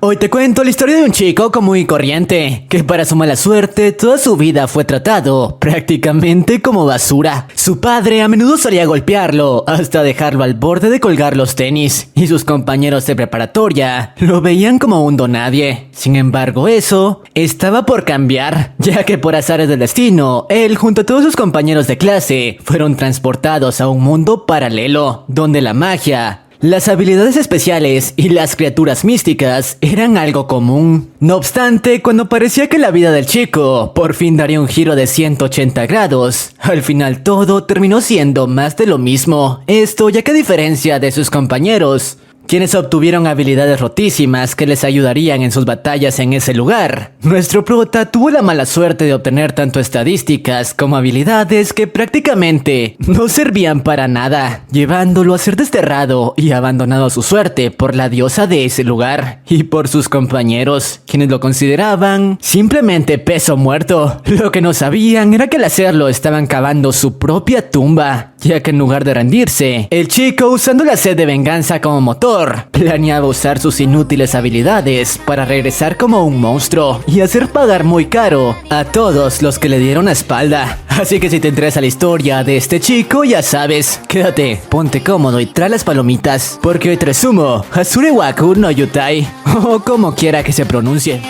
Hoy te cuento la historia de un chico común y corriente, que para su mala suerte toda su vida fue tratado prácticamente como basura. Su padre a menudo solía golpearlo hasta dejarlo al borde de colgar los tenis, y sus compañeros de preparatoria lo veían como un donadie. Sin embargo, eso estaba por cambiar, ya que por azares del destino, él junto a todos sus compañeros de clase fueron transportados a un mundo paralelo, donde la magia, las habilidades especiales y las criaturas místicas eran algo común. No obstante, cuando parecía que la vida del chico por fin daría un giro de 180 grados, al final todo terminó siendo más de lo mismo. Esto ya que a diferencia de sus compañeros, quienes obtuvieron habilidades rotísimas que les ayudarían en sus batallas en ese lugar, nuestro prota tuvo la mala suerte de obtener tanto estadísticas como habilidades que prácticamente no servían para nada, llevándolo a ser desterrado y abandonado a su suerte por la diosa de ese lugar y por sus compañeros, quienes lo consideraban simplemente peso muerto. Lo que no sabían era que al hacerlo estaban cavando su propia tumba, ya que en lugar de rendirse, el chico, usando la sed de venganza como motor, planeaba usar sus inútiles habilidades para regresar como un monstruo y hacer pagar muy caro a todos los que le dieron la espalda. Así que si te interesa la historia de este chico, ya sabes, quédate, ponte cómodo y trae las palomitas, porque hoy te resumo Hasure Waku no Yutai, o como quiera que se pronuncie.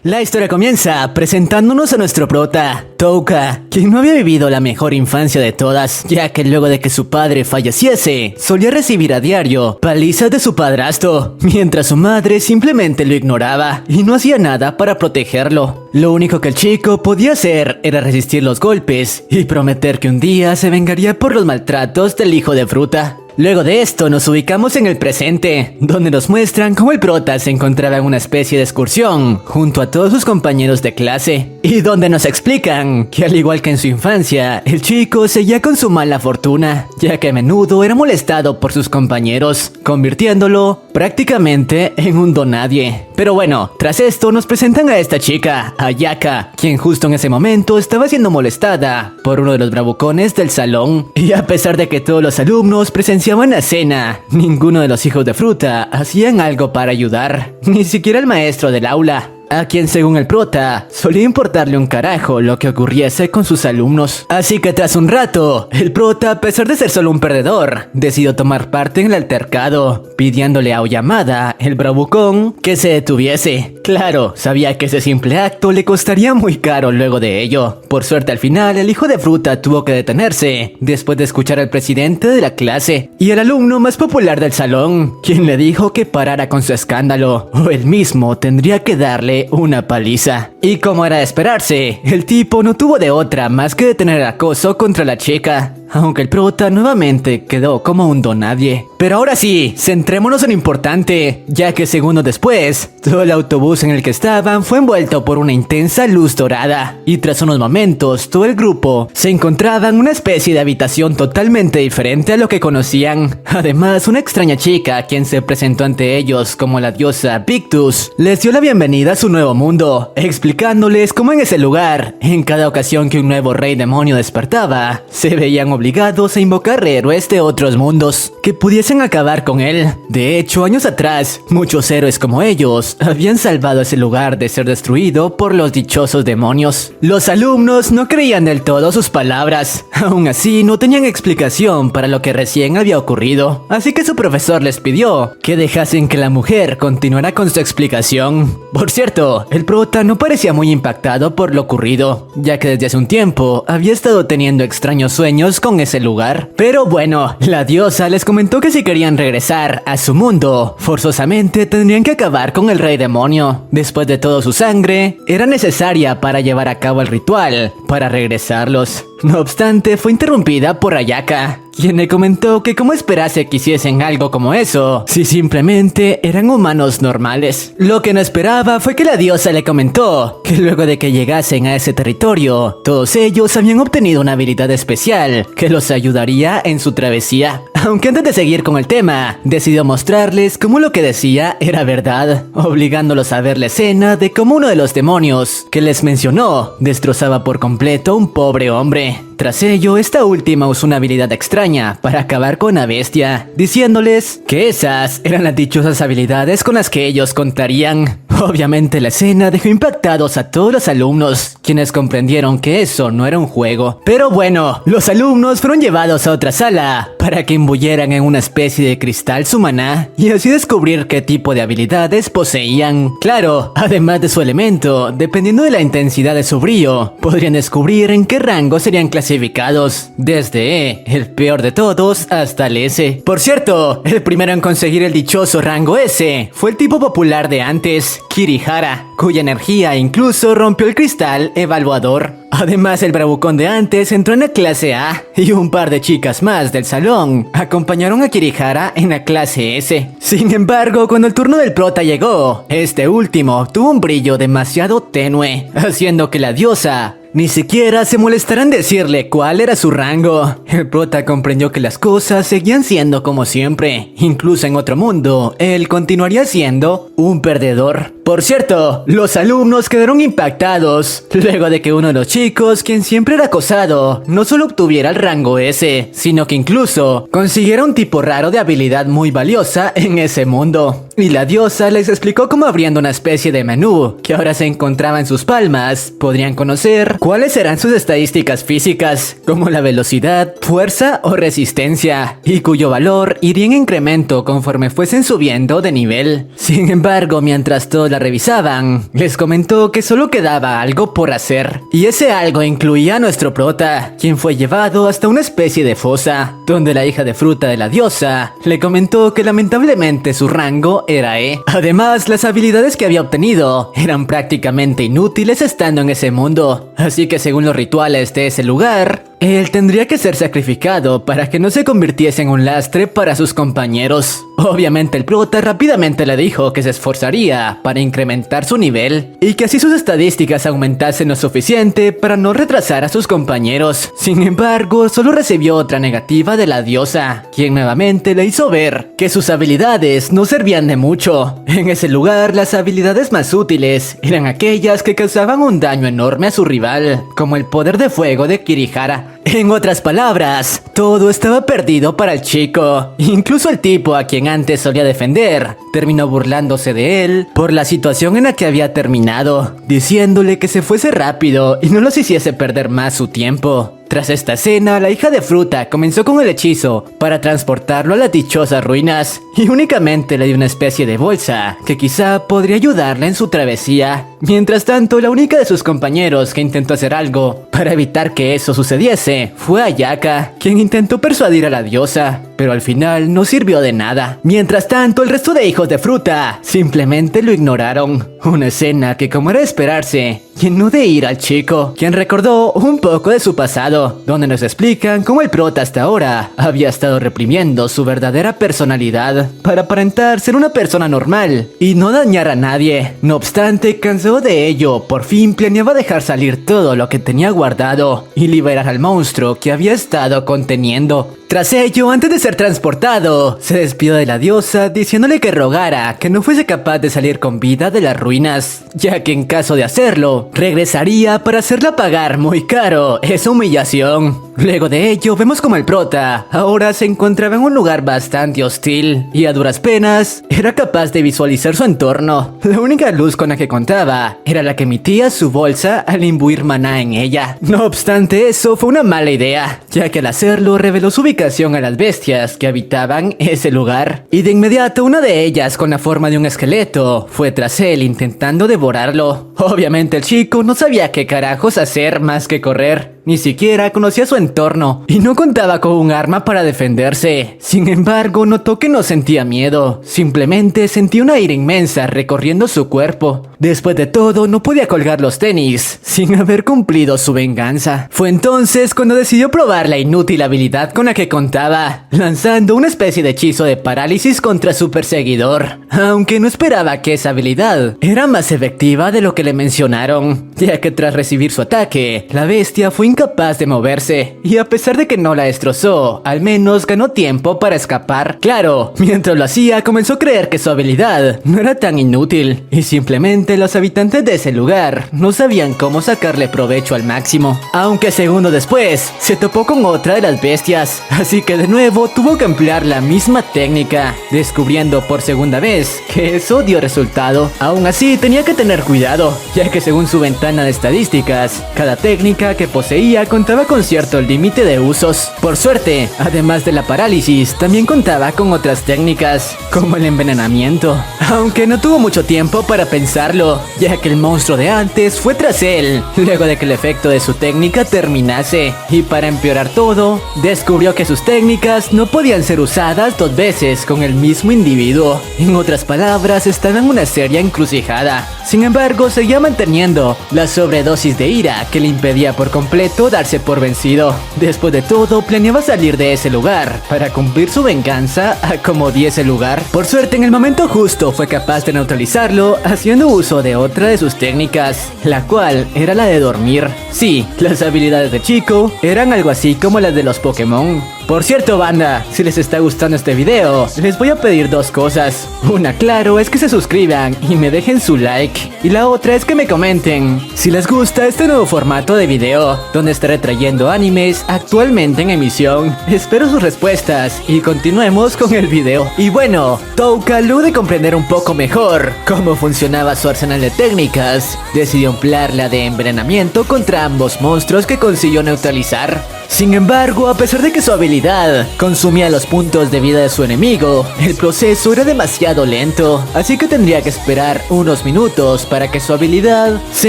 La historia comienza presentándonos a nuestro prota, Touka, quien no había vivido la mejor infancia de todas, ya que luego de que su padre falleciese, solía recibir a diario palizas de su padrastro, mientras su madre simplemente lo ignoraba y no hacía nada para protegerlo. Lo único que el chico podía hacer era resistir los golpes y prometer que un día se vengaría por los maltratos del hijo de fruta. Luego de esto nos ubicamos en el presente, donde nos muestran cómo el prota se encontraba en una especie de excursión junto a todos sus compañeros de clase, y donde nos explican que al igual que en su infancia, el chico seguía con su mala fortuna, ya que a menudo era molestado por sus compañeros, convirtiéndolo prácticamente en un donadie. Pero bueno, tras esto nos presentan a esta chica, Ayaka, quien justo en ese momento estaba siendo molestada por uno de los bravucones del salón, y a pesar de que todos los alumnos presenciaban la cena, ninguno de los hijos de fruta hacían algo para ayudar, ni siquiera el maestro del aula, a quien según el prota solía importarle un carajo lo que ocurriese con sus alumnos. Así que tras un rato, el prota, a pesar de ser solo un perdedor, decidió tomar parte en el altercado, pidiéndole a Oyamada, el bravucón, que se detuviese. Claro, sabía que ese simple acto le costaría muy caro luego de ello. Por suerte al final, el hijo de fruta tuvo que detenerse, después de escuchar al presidente de la clase y al alumno más popular del salón, quien le dijo que parara con su escándalo, o él mismo tendría que darle una paliza. Y como era de esperarse, el tipo no tuvo de otra más que detener el acoso contra la chica, aunque el prota nuevamente quedó como un donadie. Pero ahora sí, centrémonos en lo importante, ya que segundos después, todo el autobús en el que estaban fue envuelto por una intensa luz dorada, y tras unos momentos, todo el grupo se encontraba en una especie de habitación totalmente diferente a lo que conocían. Además, una extraña chica, quien se presentó ante ellos como la diosa Victus, les dio la bienvenida a su nuevo mundo, explicándoles cómo en ese lugar, en cada ocasión que un nuevo rey demonio despertaba, se veían obligados a invocar héroes de otros mundos que pudiesen acabar con él. De hecho, años atrás, muchos héroes como ellos habían salvado ese lugar de ser destruido por los dichosos demonios. Los alumnos no creían del todo sus palabras, aún así no tenían explicación para lo que recién había ocurrido, así que su profesor les pidió que dejasen que la mujer continuara con su explicación. Por cierto, el prota no parecía muy impactado por lo ocurrido, ya que desde hace un tiempo había estado teniendo extraños sueños con ese lugar. Pero bueno, la diosa les comentó que si querían regresar a su mundo, forzosamente tendrían que acabar con el rey demonio. Después de todo, su sangre era necesaria para llevar a cabo el ritual para regresarlos. No obstante, fue interrumpida por Ayaka, quien le comentó que cómo esperase que hiciesen algo como eso, si simplemente eran humanos normales. Lo que no esperaba fue que la diosa le comentó que luego de que llegasen a ese territorio, todos ellos habían obtenido una habilidad especial que los ayudaría en su travesía. Aunque antes de seguir con el tema, decidió mostrarles cómo lo que decía era verdad, obligándolos a ver la escena de cómo uno de los demonios que les mencionó destrozaba por completo a un pobre hombre. Tras ello, esta última usó una habilidad extraña para acabar con la bestia, diciéndoles que esas eran las dichosas habilidades con las que ellos contarían. Obviamente la escena dejó impactados a todos los alumnos, quienes comprendieron que eso no era un juego. Pero bueno, los alumnos fueron llevados a otra sala para que imbuyeran en una especie de cristal su maná y así descubrir qué tipo de habilidades poseían. Claro, además de su elemento, dependiendo de la intensidad de su brillo, podrían descubrir en qué rango serían clasificados, desde E, el peor de todos, hasta el S. Por cierto, el primero en conseguir el dichoso rango S fue el tipo popular de antes, Kirihara, cuya energía incluso rompió el cristal evaluador. Además, el bravucón de antes entró en la clase A y un par de chicas más del salón acompañaron a Kirihara en la clase S. Sin embargo, cuando el turno del prota llegó, este último tuvo un brillo demasiado tenue, haciendo que la diosa ni siquiera se molestará en decirle cuál era su rango. El prota comprendió que las cosas seguían siendo como siempre. Incluso en otro mundo, él continuaría siendo un perdedor. Por cierto, los alumnos quedaron impactados luego de que uno de los chicos, quien siempre era acosado, no solo obtuviera el rango S, sino que incluso consiguiera un tipo raro de habilidad muy valiosa en ese mundo. Y la diosa les explicó cómo abriendo una especie de menú que ahora se encontraba en sus palmas, podrían conocer cuáles serán sus estadísticas físicas, como la velocidad, fuerza o resistencia, y cuyo valor iría en incremento conforme fuesen subiendo de nivel. Sin embargo, mientras todos la revisaban, les comentó que solo quedaba algo por hacer, y ese algo incluía a nuestro prota, quien fue llevado hasta una especie de fosa, donde la hija de fruta de la diosa le comentó que lamentablemente su rango era E. Además, las habilidades que había obtenido eran prácticamente inútiles estando en ese mundo, así que según los rituales de ese lugar, él tendría que ser sacrificado para que no se convirtiese en un lastre para sus compañeros. Obviamente el prota rápidamente le dijo que se esforzaría para incrementar su nivel y que así sus estadísticas aumentasen lo suficiente para no retrasar a sus compañeros. Sin embargo, solo recibió otra negativa de la diosa, quien nuevamente le hizo ver que sus habilidades no servían de mucho. En ese lugar, las habilidades más útiles eran aquellas que causaban un daño enorme a su rival, como el poder de fuego de Kirihara. En otras palabras, todo estaba perdido para el chico. Incluso el tipo a quien antes solía defender terminó burlándose de él por la situación en la que había terminado, diciéndole que se fuese rápido y no los hiciese perder más su tiempo. Tras esta escena, la hija de fruta comenzó con el hechizo para transportarlo a las dichosas ruinas y únicamente le dio una especie de bolsa que quizá podría ayudarle en su travesía. Mientras tanto, la única de sus compañeros que intentó hacer algo para evitar que eso sucediese fue Ayaka, quien intentó persuadir a la diosa, pero al final no sirvió de nada. Mientras tanto, el resto de hijos de fruta simplemente lo ignoraron. Una escena que, como era de esperarse, llenó de ira al chico, quien recordó un poco de su pasado, donde nos explican cómo el prota hasta ahora había estado reprimiendo su verdadera personalidad para aparentar ser una persona normal y no dañar a nadie. No obstante, cansado de ello, por fin planeaba dejar salir todo lo que tenía guardado y liberar al monstruo que había estado conteniendo. Tras ello, antes de ser transportado, se despidió de la diosa diciéndole que rogara que no fuese capaz de salir con vida de las ruinas, ya que en caso de hacerlo, regresaría para hacerla pagar muy caro esa humillación. Luego de ello, vemos como el prota ahora se encontraba en un lugar bastante hostil y a duras penas era capaz de visualizar su entorno. La única luz con la que contaba era la que emitía su bolsa al imbuir maná en ella. No obstante, eso fue una mala idea, ya que al hacerlo reveló su ubicación a las bestias que habitaban ese lugar, y de inmediato una de ellas, con la forma de un esqueleto, fue tras él intentando devorarlo. Obviamente el chico no sabía qué carajos hacer más que correr. Ni siquiera conocía su entorno y no contaba con un arma para defenderse. Sin embargo, notó que no sentía miedo, simplemente sentía una ira inmensa recorriendo su cuerpo. Después de todo, no podía colgar los tenis sin haber cumplido su venganza. Fue entonces cuando decidió probar la inútil habilidad con la que contaba, lanzando una especie de hechizo de parálisis contra su perseguidor, aunque no esperaba que esa habilidad era más efectiva de lo que le mencionaron, ya que tras recibir su ataque, la bestia fue incapaz de moverse, y a pesar de que no la destrozó, al menos ganó tiempo para escapar. Claro, mientras lo hacía comenzó a creer que su habilidad no era tan inútil, y simplemente los habitantes de ese lugar no sabían cómo sacarle provecho al máximo. Aunque segundos después, se topó con otra de las bestias, así que de nuevo tuvo que emplear la misma técnica, descubriendo por segunda vez que eso dio resultado. Aún así tenía que tener cuidado, ya que según su ventana de estadísticas, cada técnica que poseía contaba con cierto límite de usos. Por suerte, además de la parálisis, también contaba con otras técnicas, como el envenenamiento. Aunque no tuvo mucho tiempo para pensarlo, ya que el monstruo de antes fue tras él, luego de que el efecto de su técnica terminase. Y para empeorar todo, descubrió que sus técnicas no podían ser usadas dos veces con el mismo individuo. En otras palabras, estaba en una seria encrucijada. Sin embargo, seguía manteniendo la sobredosis de ira que le impedía por completo darse por vencido. Después de todo, planeaba salir de ese lugar para cumplir su venganza a como diese lugar. Por suerte, en el momento justo fue capaz de neutralizarlo haciendo uso de otra de sus técnicas, la cual era la de dormir. Sí, las habilidades de Chico eran algo así como las de los Pokémon. Por cierto, banda, si les está gustando este video, les voy a pedir dos cosas. Una, claro, es que se suscriban y me dejen su like. Y la otra es que me comenten si les gusta este nuevo formato de video, donde estaré trayendo animes actualmente en emisión. Espero sus respuestas y continuemos con el video. Y bueno, Touka, luego de comprender un poco mejor cómo funcionaba su arsenal de técnicas, decidió emplear la de envenenamiento contra ambos monstruos que consiguió neutralizar. Sin embargo, a pesar de que su habilidad consumía los puntos de vida de su enemigo, el proceso era demasiado lento, así que tendría que esperar unos minutos para que su habilidad se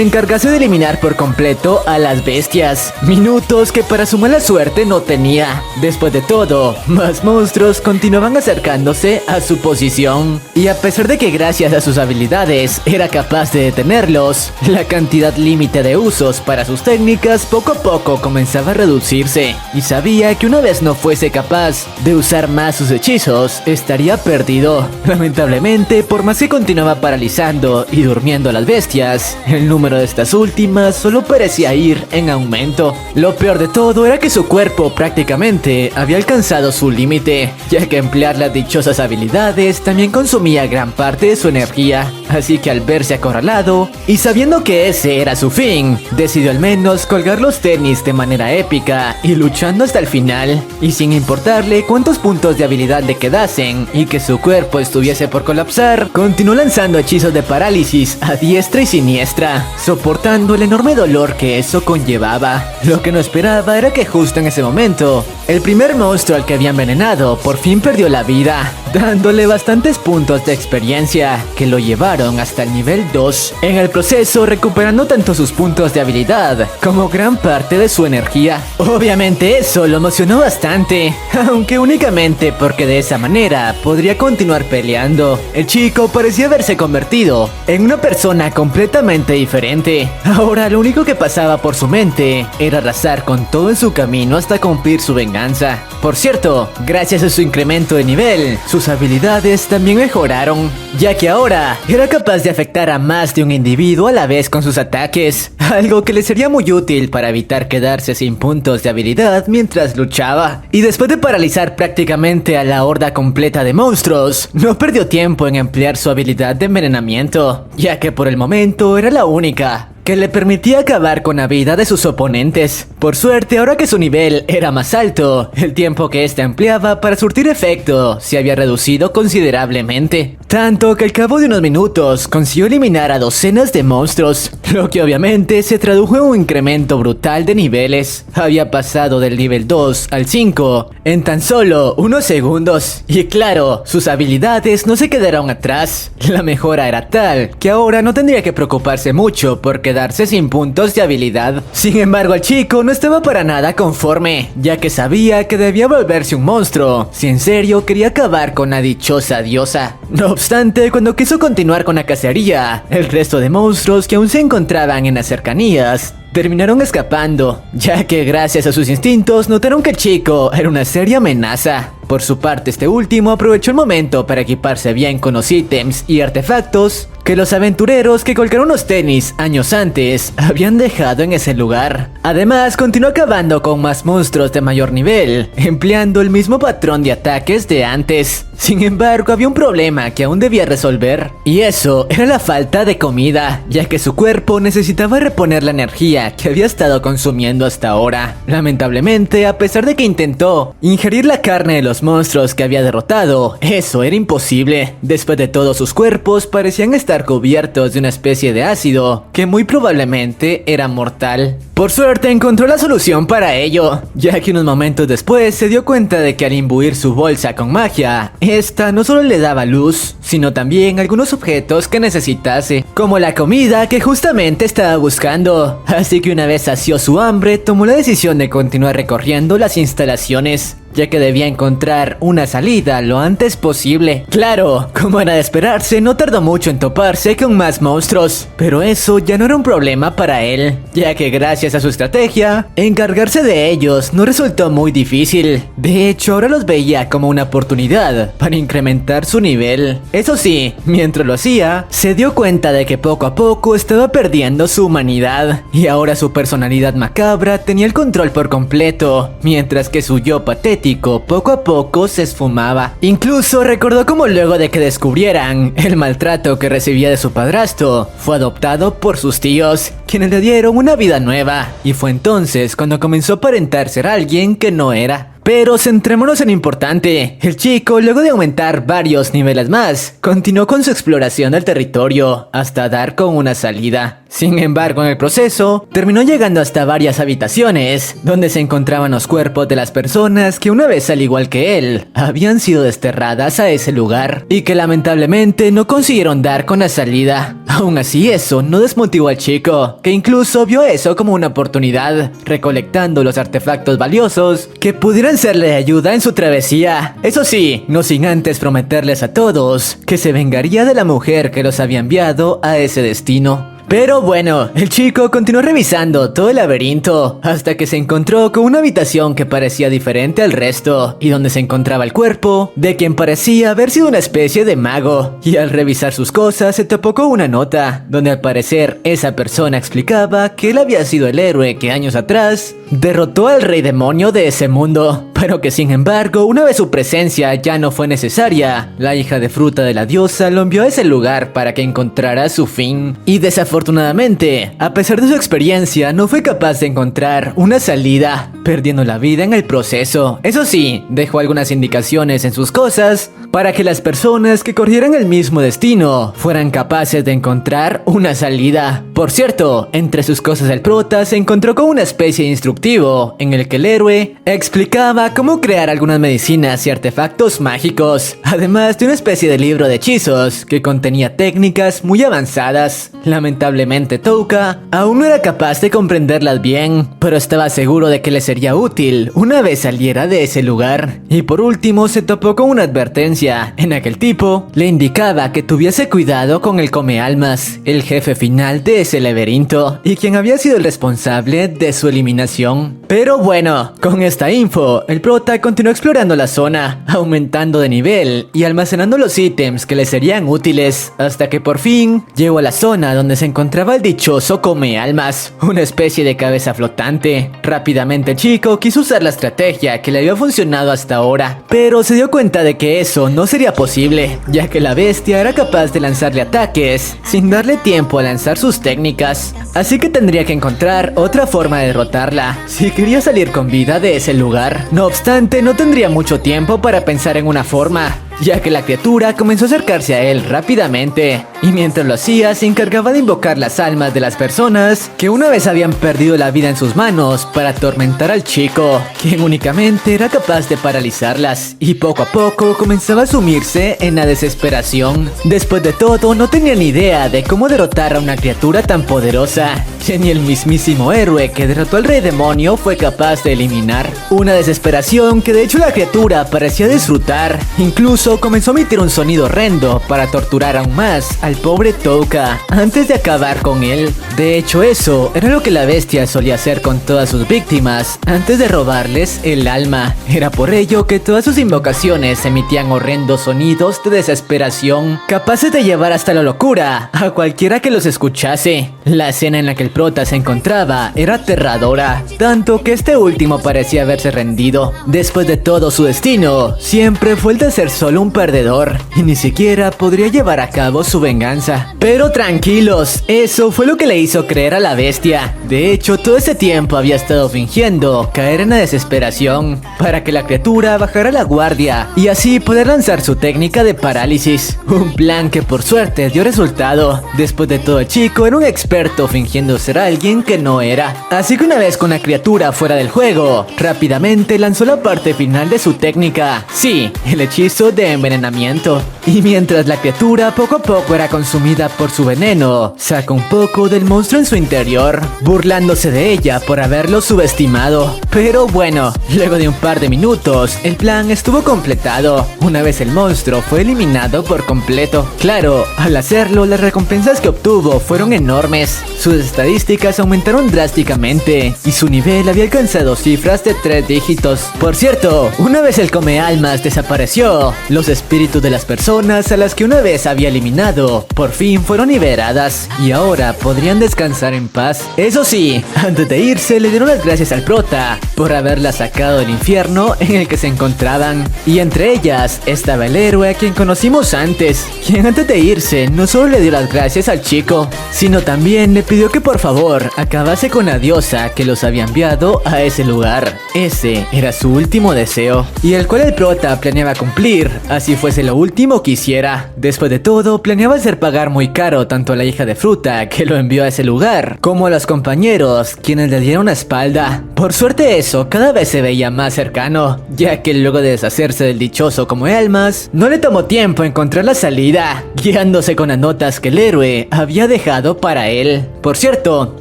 encargase de eliminar por completo a las bestias. Minutos que para su mala suerte no tenía. Después de todo, más monstruos continuaban acercándose a su posición, y a pesar de que gracias a sus habilidades era capaz de detenerlos, la cantidad límite de usos para sus técnicas poco a poco comenzaba a reducirse. Y sabía que una vez no fuese capaz de usar más sus hechizos, estaría perdido. Lamentablemente, por más que continuaba paralizando y durmiendo a las bestias, el número de estas últimas solo parecía ir en aumento. Lo peor de todo era que su cuerpo prácticamente había alcanzado su límite, ya que emplear las dichosas habilidades también consumía gran parte de su energía. Así que al verse acorralado y sabiendo que ese era su fin, decidió al menos colgar los tenis de manera épica y luchando hasta el final, y sin importarle cuántos puntos de habilidad le quedasen y que su cuerpo estuviese por colapsar, continuó lanzando hechizos de parálisis a diestra y siniestra, soportando el enorme dolor que eso conllevaba. Lo que no esperaba era que justo en ese momento, el primer monstruo al que había envenenado por fin perdió la vida, dándole bastantes puntos de experiencia que lo llevaron hasta el nivel 2, en el proceso recuperando tanto sus puntos de habilidad como gran parte de su energía. Obviamente eso lo emocionó bastante, aunque únicamente porque de esa manera podría continuar peleando. El chico parecía haberse convertido en una persona completamente diferente. Ahora lo único que pasaba por su mente era arrasar con todo en su camino hasta cumplir su venganza. Por cierto, gracias a su incremento de nivel, sus habilidades también mejoraron, ya que ahora era capaz de afectar a más de un individuo a la vez con sus ataques, algo que le sería muy útil para evitar quedarse sin puntos de habilidad mientras luchaba. Y después de paralizar prácticamente a la horda completa de monstruos, no perdió tiempo en emplear su habilidad de envenenamiento, ya que por el momento era la única que le permitía acabar con la vida de sus oponentes. Por suerte, ahora que su nivel era más alto, el tiempo que éste empleaba para surtir efecto se había reducido considerablemente, tanto que al cabo de unos minutos consiguió eliminar a docenas de monstruos, lo que obviamente se tradujo en un incremento brutal de niveles. Había pasado del nivel 2 al 5 en tan solo unos segundos, y claro, sus habilidades no se quedaron atrás. La mejora era tal que ahora no tendría que preocuparse mucho por quedarse sin puntos de habilidad. Sin embargo, el chico no estaba para nada conforme, ya que sabía que debía volverse un monstruo si en serio quería acabar con la dichosa diosa. No obstante, cuando quiso continuar con la cacería, el resto de monstruos que aún se encontraban en las cercanías terminaron escapando, ya que gracias a sus instintos notaron que el chico era una seria amenaza. Por su parte, este último aprovechó el momento para equiparse bien con los ítems y artefactos que los aventureros que colgaron los tenis años antes habían dejado en ese lugar. Además, continuó acabando con más monstruos de mayor nivel, empleando el mismo patrón de ataques de antes. Sin embargo, había un problema que aún debía resolver, y eso era la falta de comida, ya que su cuerpo necesitaba reponer la energía que había estado consumiendo hasta ahora. Lamentablemente, a pesar de que intentó ingerir la carne de los monstruos que había derrotado, eso era imposible. Después de todo, sus cuerpos parecían estar cubiertos de una especie de ácido que muy probablemente era mortal. Por suerte encontró la solución para ello, ya que unos momentos después se dio cuenta de que al imbuir su bolsa con magia, esta no solo le daba luz, sino también algunos objetos que necesitase, como la comida que justamente estaba buscando. Así que una vez sació su hambre, tomó la decisión de continuar recorriendo las instalaciones, ya que debía encontrar una salida lo antes posible. Claro, como era de esperarse, no tardó mucho en toparse con más monstruos, pero eso ya no era un problema para él, ya que gracias a su estrategia, encargarse de ellos no resultó muy difícil. De hecho, ahora los veía como una oportunidad para incrementar su nivel. Eso sí, mientras lo hacía, se dio cuenta de que poco a poco estaba perdiendo su humanidad, y ahora su personalidad macabra tenía el control por completo, mientras que su yo patético poco a poco se esfumaba. Incluso recordó cómo luego de que descubrieran el maltrato que recibía de su padrastro, fue adoptado por sus tíos, quienes le dieron una vida nueva, y fue entonces cuando comenzó a aparentar ser alguien que no era. Pero centrémonos en lo importante. El chico, luego de aumentar varios niveles más, continuó con su exploración del territorio hasta dar con una salida. Sin embargo, en el proceso, terminó llegando hasta varias habitaciones, donde se encontraban los cuerpos de las personas que una vez, al igual que él, habían sido desterradas a ese lugar, y que lamentablemente no consiguieron dar con la salida. Aún así, eso no desmotivó al chico, que incluso vio eso como una oportunidad, recolectando los artefactos valiosos que pudieran serle de ayuda en su travesía. Eso sí, no sin antes prometerles a todos que se vengaría de la mujer que los había enviado a ese destino. Pero bueno, el chico continuó revisando todo el laberinto hasta que se encontró con una habitación que parecía diferente al resto y donde se encontraba el cuerpo de quien parecía haber sido una especie de mago. Y al revisar sus cosas se topó con una nota donde al parecer esa persona explicaba que él había sido el héroe que años atrás derrotó al rey demonio de ese mundo, pero que sin embargo, una vez su presencia ya no fue necesaria, la hija de fruta de la diosa lo envió a ese lugar para que encontrara su fin. Y desafortunadamente, a pesar de su experiencia, no fue capaz de encontrar una salida, perdiendo la vida en el proceso. Eso sí, dejó algunas indicaciones en sus cosas para que las personas que corrieran el mismo destino fueran capaces de encontrar una salida. Por cierto, entre sus cosas el prota se encontró con una especie de instructivo en el que el héroe explicaba cómo crear algunas medicinas y artefactos mágicos, además de una especie de libro de hechizos que contenía técnicas muy avanzadas. Lamentablemente Touka aún no era capaz de comprenderlas bien, pero estaba seguro de que le sería útil una vez saliera de ese lugar. Y por último se topó con una advertencia. En aquel tipo le indicaba que tuviese cuidado con el Comealmas, el jefe final de ese laberinto y quien había sido el responsable de su eliminación. Pero bueno, con esta info, el prota continuó explorando la zona, aumentando de nivel y almacenando los ítems que le serían útiles, hasta que por fin llegó a la zona donde se encontraba el dichoso Comealmas, una especie de cabeza flotante. Rápidamente el chico quiso usar la estrategia que le había funcionado hasta ahora, pero se dio cuenta de que eso no sería posible, ya que la bestia era capaz de lanzarle ataques sin darle tiempo a lanzar sus técnicas, así que tendría que encontrar otra forma de derrotarla si quería salir con vida de ese lugar. No obstante, no tendría mucho tiempo para pensar en una forma, ya que la criatura comenzó a acercarse a él rápidamente, y mientras lo hacía se encargaba de invocar las almas de las personas que una vez habían perdido la vida en sus manos para atormentar al chico, quien únicamente era capaz de paralizarlas, y poco a poco comenzaba a sumirse en la desesperación. Después de todo, no tenía ni idea de cómo derrotar a una criatura tan poderosa, que ni el mismísimo héroe que derrotó al rey demonio fue capaz de eliminar. Una desesperación que de hecho la criatura parecía disfrutar, incluso comenzó a emitir un sonido horrendo para torturar aún más al al pobre Touka antes de acabar con él. De hecho, eso era lo que la bestia solía hacer con todas sus víctimas antes de robarles el alma. Era por ello que todas sus invocaciones emitían horrendos sonidos de desesperación, capaces de llevar hasta la locura a cualquiera que los escuchase. La escena en la que el prota se encontraba era aterradora, tanto que este último parecía haberse rendido. Después de todo, su destino siempre fue el de ser solo un perdedor, y ni siquiera podría llevar a cabo su venganza. Pero tranquilos, eso fue lo que le hizo creer a la bestia. De hecho, todo ese tiempo había estado fingiendo caer en la desesperación para que la criatura bajara la guardia y así poder lanzar su técnica de parálisis. Un plan que por suerte dio resultado. Después de todo, el chico era un experto fingiendo ser alguien que no era. Así que una vez con la criatura fuera del juego, rápidamente lanzó la parte final de su técnica. Sí, el hechizo de envenenamiento. Y mientras la criatura poco a poco era consumida por su veneno, sacó un poco del monstruo en su interior, burlándose de ella por haberlo subestimado. Pero bueno, luego de un par de minutos, el plan estuvo completado. Una vez el monstruo fue eliminado por completo. Claro, al hacerlo, las recompensas que obtuvo fueron enormes. Sus estadísticas aumentaron drásticamente y su nivel había alcanzado cifras de 3 dígitos. Por cierto, una vez el Comealmas desapareció, los espíritus de las personas a las que una vez había eliminado por fin fueron liberadas y ahora podrían descansar en paz. Eso sí, antes de irse le dieron las gracias al prota por haberla sacado del infierno en el que se encontraban, y entre ellas estaba el héroe a quien conocimos antes, quien antes de irse no solo le dio las gracias al chico, sino también le pidió que por favor acabase con la diosa que los había enviado a ese lugar. Ese era su último deseo, y el cual el prota planeaba cumplir, así fuese lo último que hiciera. Después de todo, planeaba hacer pagar muy caro tanto a la hija de fruta que lo envió a ese lugar, como a los compañeros quienes le dieron la espalda. Por suerte eso cada vez se veía más cercano, ya que luego de deshacerse del dichoso Comealmas, no le tomó tiempo encontrar la salida, guiándose con las notas que el héroe había dejado para él. Por cierto,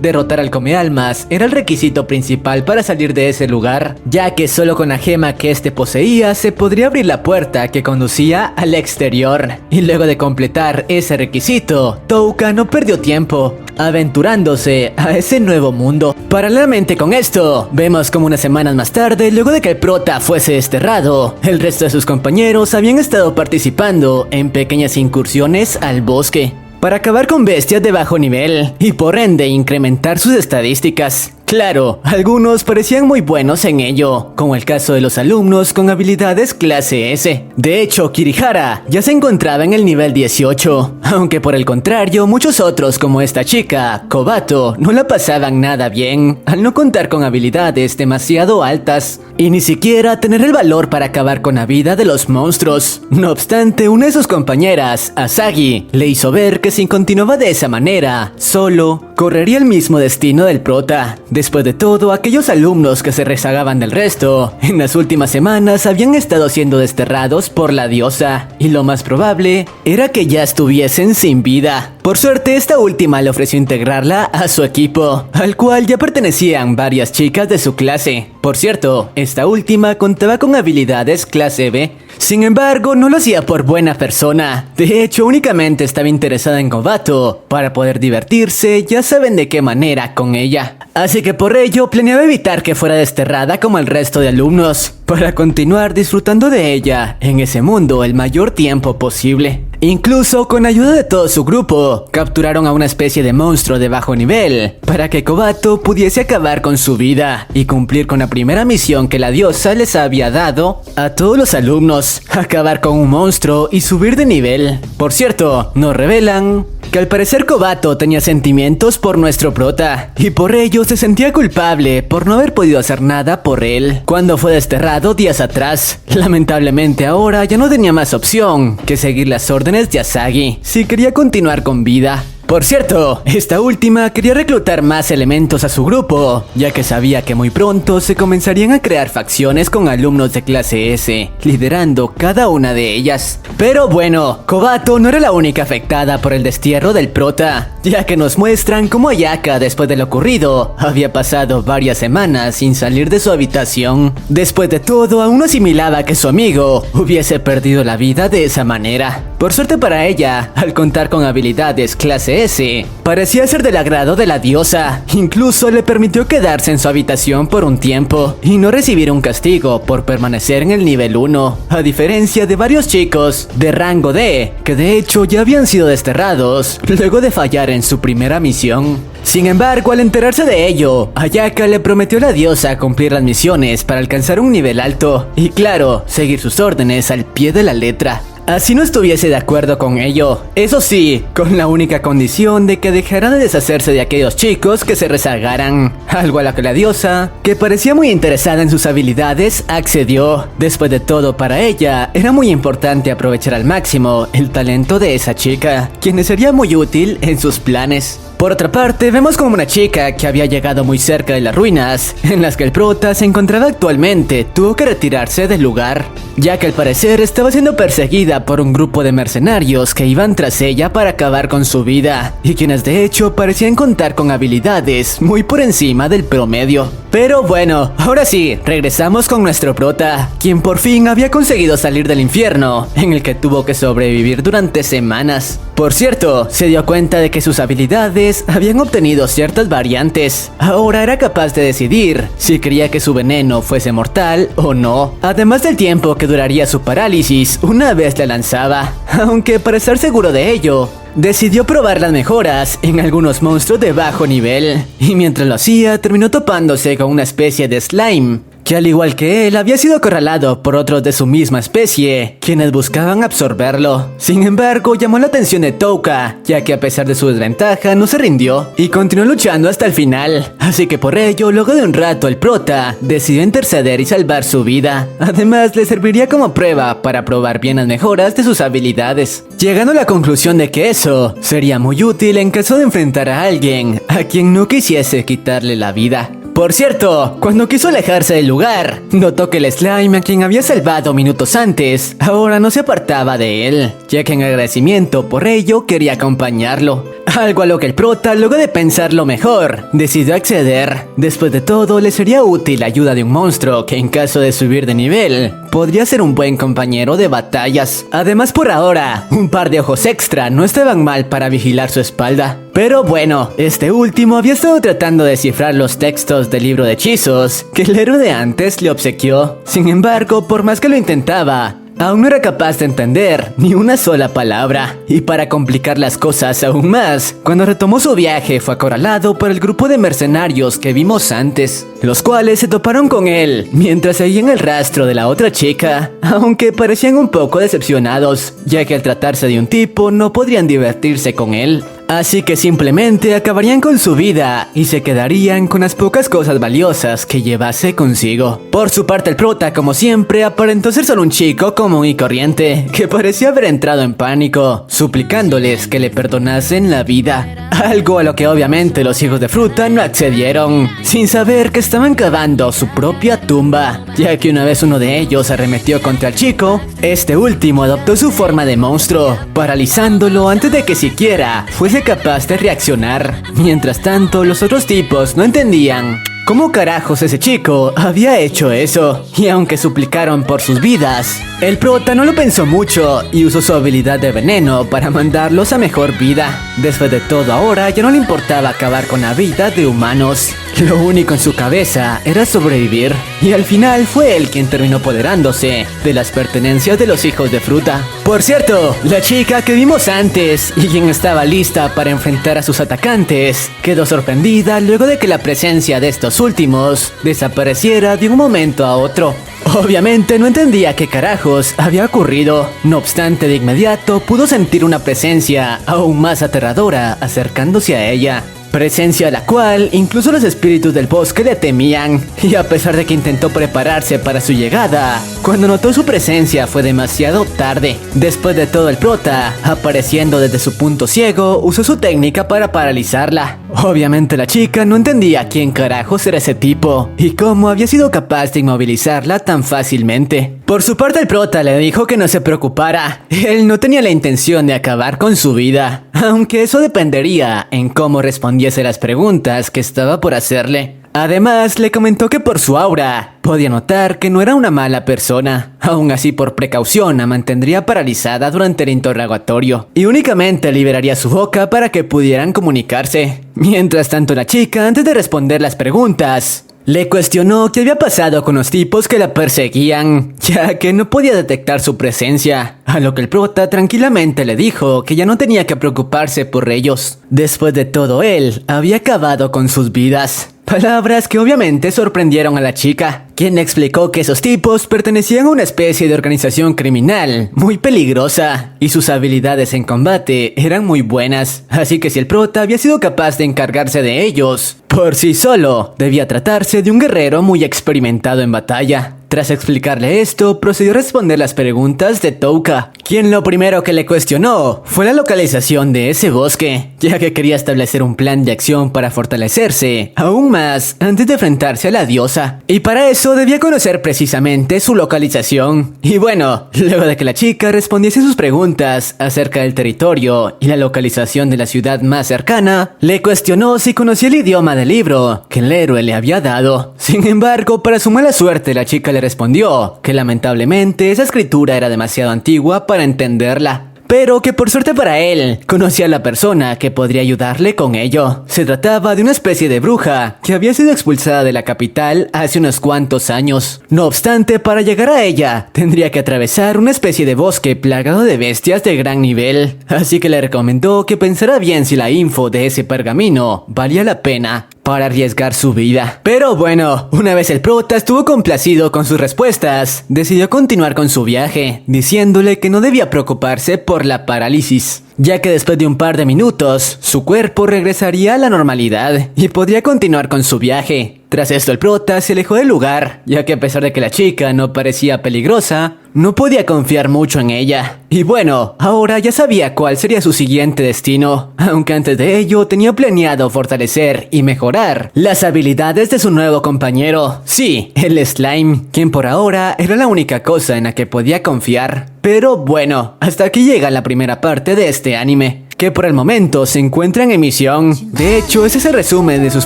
derrotar al Comealmas era el requisito principal para salir de ese lugar, ya que solo con la gema que este poseía se podría abrir la puerta que conducía al exterior. Y luego de completar ese requisito, Touka no perdió tiempo, aventurándose a ese nuevo mundo. Paralelamente con esto, vemos como unas semanas más tarde, luego de que el prota fuese desterrado, el resto de sus compañeros habían estado participando en pequeñas incursiones al bosque para acabar con bestias de bajo nivel y por ende incrementar sus estadísticas. Claro, algunos parecían muy buenos en ello, como el caso de los alumnos con habilidades clase S. De hecho, Kirihara ya se encontraba en el nivel 18, aunque por el contrario, muchos otros como esta chica, Kobato, no la pasaban nada bien, al no contar con habilidades demasiado altas, y ni siquiera tener el valor para acabar con la vida de los monstruos. No obstante, una de sus compañeras, Asagi, le hizo ver que si continuaba de esa manera, solo correría el mismo destino del prota. Después de todo, aquellos alumnos que se rezagaban del resto, en las últimas semanas habían estado siendo desterrados por la diosa, y lo más probable era que ya estuviesen sin vida. Por suerte, esta última le ofreció integrarla a su equipo, al cual ya pertenecían varias chicas de su clase. Por cierto, esta última contaba con habilidades clase B. Sin embargo, no lo hacía por buena persona. De hecho, únicamente estaba interesada en Kobato para poder divertirse, ya saben de qué manera, con ella. Así que por ello planeaba evitar que fuera desterrada como el resto de alumnos, para continuar disfrutando de ella en ese mundo el mayor tiempo posible. Incluso con ayuda de todo su grupo, capturaron a una especie de monstruo de bajo nivel para que Kobato pudiese acabar con su vida y cumplir con la primera misión que la diosa les había dado a todos los alumnos: acabar con un monstruo y subir de nivel. Por cierto, nos revelan que al parecer Kobato tenía sentimientos por nuestro prota y por ello se sentía culpable por no haber podido hacer nada por él cuando fue desterrado días atrás. Lamentablemente ahora ya no tenía más opción que seguir las órdenes de Asagi si quería continuar con vida. Por cierto, esta última quería reclutar más elementos a su grupo, ya que sabía que muy pronto se comenzarían a crear facciones con alumnos de clase S, liderando cada una de ellas. Pero bueno, Kobato no era la única afectada por el destierro del prota, ya que nos muestran cómo Ayaka, después de lo ocurrido, había pasado varias semanas sin salir de su habitación. Después de todo, aún no asimilaba que su amigo hubiese perdido la vida de esa manera. Por suerte para ella, al contar con habilidades clase S, parecía ser del agrado de la diosa. Incluso le permitió quedarse en su habitación por un tiempo y no recibir un castigo por permanecer en el nivel 1, a diferencia de varios chicos de rango D, que de hecho ya habían sido desterrados luego de fallar en su primera misión. Sin embargo, al enterarse de ello, Ayaka le prometió a la diosa cumplir las misiones para alcanzar un nivel alto y, claro, seguir sus órdenes al pie de la letra. Así no estuviese de acuerdo con ello, eso sí, con la única condición de que dejara de deshacerse de aquellos chicos que se rezagaran, algo a lo que la diosa, que parecía muy interesada en sus habilidades, accedió. Después de todo, para ella, era muy importante aprovechar al máximo el talento de esa chica, quien le sería muy útil en sus planes. Por otra parte, vemos como una chica que había llegado muy cerca de las ruinas, en las que el prota se encontraba actualmente, tuvo que retirarse del lugar, ya que al parecer estaba siendo perseguida por un grupo de mercenarios que iban tras ella para acabar con su vida, y quienes de hecho parecían contar con habilidades muy por encima del promedio. Pero bueno, ahora sí, regresamos con nuestro prota, quien por fin había conseguido salir del infierno, en el que tuvo que sobrevivir durante semanas. Por cierto, se dio cuenta de que sus habilidades habían obtenido ciertas variantes. Ahora era capaz de decidir si quería que su veneno fuese mortal o no, además del tiempo que duraría su parálisis una vez la lanzaba. Aunque para estar seguro de ello, decidió probar las mejoras en algunos monstruos de bajo nivel, y mientras lo hacía terminó topándose con una especie de slime, que al igual que él había sido acorralado por otros de su misma especie, quienes buscaban absorberlo. Sin embargo, llamó la atención de Touka, ya que a pesar de su desventaja no se rindió y continuó luchando hasta el final. Así que por ello, luego de un rato el prota decidió interceder y salvar su vida. Además, le serviría como prueba para probar bien las mejoras de sus habilidades, llegando a la conclusión de que eso sería muy útil en caso de enfrentar a alguien a quien no quisiese quitarle la vida. Por cierto, cuando quiso alejarse del lugar, notó que el slime a quien había salvado minutos antes, ahora no se apartaba de él, ya que en agradecimiento por ello quería acompañarlo. Algo a lo que el prota, luego de pensarlo mejor, decidió acceder. Después de todo, le sería útil la ayuda de un monstruo que en caso de subir de nivel, podría ser un buen compañero de batallas. Además, por ahora, un par de ojos extra no estaban mal para vigilar su espalda. Pero bueno, este último había estado tratando de descifrar los textos del libro de hechizos que el héroe de antes le obsequió. Sin embargo, por más que lo intentaba, aún no era capaz de entender ni una sola palabra. Y para complicar las cosas aún más, cuando retomó su viaje fue acorralado por el grupo de mercenarios que vimos antes, los cuales se toparon con él mientras seguían el rastro de la otra chica, aunque parecían un poco decepcionados, ya que al tratarse de un tipo no podrían divertirse con él. Así que simplemente acabarían con su vida y se quedarían con las pocas cosas valiosas que llevase consigo. Por su parte, el prota, como siempre, aparentó ser solo un chico común y corriente que parecía haber entrado en pánico, suplicándoles que le perdonasen la vida. Algo a lo que obviamente los hijos de fruta no accedieron, sin saber que estaban cavando su propia tumba, ya que una vez uno de ellos arremetió contra el chico, este último adoptó su forma de monstruo, paralizándolo antes de que siquiera fuese capaz de reaccionar. Mientras tanto, los otros tipos no entendían ¿cómo carajos ese chico había hecho eso? Y aunque suplicaron por sus vidas, el prota no lo pensó mucho y usó su habilidad de veneno para mandarlos a mejor vida. Después de todo, ahora ya no le importaba acabar con la vida de humanos. Lo único en su cabeza era sobrevivir. Y al final fue él quien terminó apoderándose de las pertenencias de los hijos de fruta. Por cierto, la chica que vimos antes y quien estaba lista para enfrentar a sus atacantes, quedó sorprendida luego de que la presencia de estos últimos desapareciera de un momento a otro. Obviamente no entendía qué carajos había ocurrido. No obstante, de inmediato pudo sentir una presencia aún más aterradora acercándose a ella. presencia a la cual incluso los espíritus del bosque le temían, y a pesar de que intentó prepararse para su llegada, cuando notó su presencia fue demasiado tarde. Después de todo, el prota, apareciendo desde su punto ciego, usó su técnica para paralizarla. Obviamente la chica no entendía quién carajos era ese tipo y cómo había sido capaz de inmovilizarla tan fácilmente. Por su parte, el prota le dijo que no se preocupara, él no tenía la intención de acabar con su vida, aunque eso dependería en cómo respondiese las preguntas que estaba por hacerle. Además, le comentó que por su aura podía notar que no era una mala persona. Aún así, por precaución, la mantendría paralizada durante el interrogatorio y únicamente liberaría su boca para que pudieran comunicarse. Mientras tanto, la chica, antes de responder las preguntas, le cuestionó qué había pasado con los tipos que la perseguían, ya que no podía detectar su presencia, a lo que el prota tranquilamente le dijo que ya no tenía que preocuparse por ellos. Después de todo, él había acabado con sus vidas. Palabras que obviamente sorprendieron a la chica, quien explicó que esos tipos pertenecían a una especie de organización criminal muy peligrosa y sus habilidades en combate eran muy buenas, así que si el prota había sido capaz de encargarse de ellos por sí solo, debía tratarse de un guerrero muy experimentado en batalla. Tras explicarle esto, procedió a responder las preguntas de Touka, quien lo primero que le cuestionó fue la localización de ese bosque, ya que quería establecer un plan de acción para fortalecerse aún más antes de enfrentarse a la diosa, y para eso debía conocer precisamente su localización. Y bueno, luego de que la chica respondiese sus preguntas acerca del territorio y la localización de la ciudad más cercana, le cuestionó si conocía el idioma del libro que el héroe le había dado. Sin embargo, para su mala suerte, la chica le respondió que lamentablemente esa escritura era demasiado antigua para entenderla, pero que por suerte para él, conocía a la persona que podría ayudarle con ello. Se trataba de una especie de bruja que había sido expulsada de la capital hace unos cuantos años. No obstante, para llegar a ella, tendría que atravesar una especie de bosque plagado de bestias de gran nivel, así que le recomendó que pensara bien si la info de ese pergamino valía la pena para arriesgar su vida. Pero bueno, una vez el prota estuvo complacido con sus respuestas, decidió continuar con su viaje, diciéndole que no debía preocuparse por la parálisis, ya que después de un par de minutos, su cuerpo regresaría a la normalidad y podría continuar con su viaje. Tras esto, el prota se alejó del lugar, ya que a pesar de que la chica no parecía peligrosa, no podía confiar mucho en ella. Y bueno, ahora ya sabía cuál sería su siguiente destino, aunque antes de ello tenía planeado fortalecer y mejorar las habilidades de su nuevo compañero. Sí, el Slime, quien por ahora era la única cosa en la que podía confiar. Pero bueno, hasta aquí llega la primera parte de este anime, que por el momento se encuentra en emisión. De hecho, ese es el resumen de sus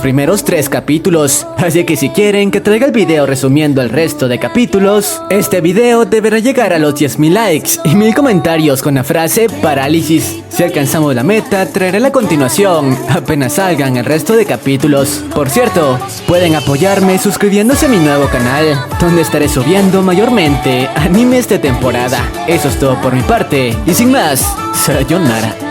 primeros 3 capítulos, así que si quieren que traiga el video resumiendo el resto de capítulos, este video deberá llegar a los 10.000 likes y 1000 comentarios con la frase parálisis. Si alcanzamos la meta, traeré la continuación apenas salgan el resto de capítulos. Por cierto, pueden apoyarme suscribiéndose a mi nuevo canal, donde estaré subiendo mayormente animes de temporada. Eso es todo por mi parte, y sin más, sayonara.